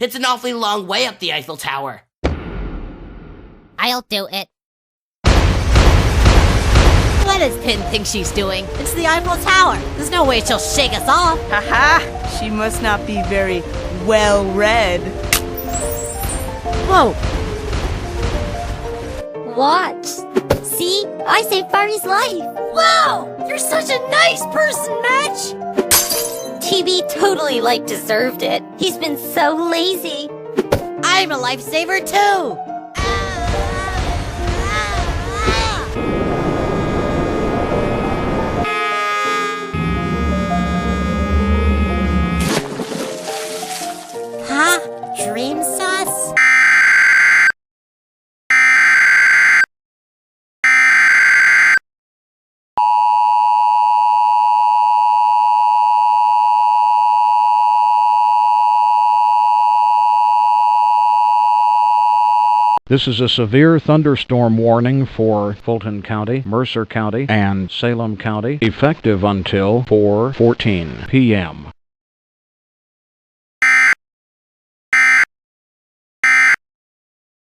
It's an awfully long way up the Eiffel Tower. I'll do it. What does Pin think she's doing? It's the Eiffel Tower. There's no way she'll shake us off. Haha! She must not be very well-read. Whoa! Watch. See? I saved Barney's life. Wow! You're such a nice person, Match! TB totally, deserved it. He's been so lazy. I'm a lifesaver, too! Huh? Dream sauce? This is a severe thunderstorm warning for Fulton County, Mercer County, and Salem County, effective until 4:14 p.m.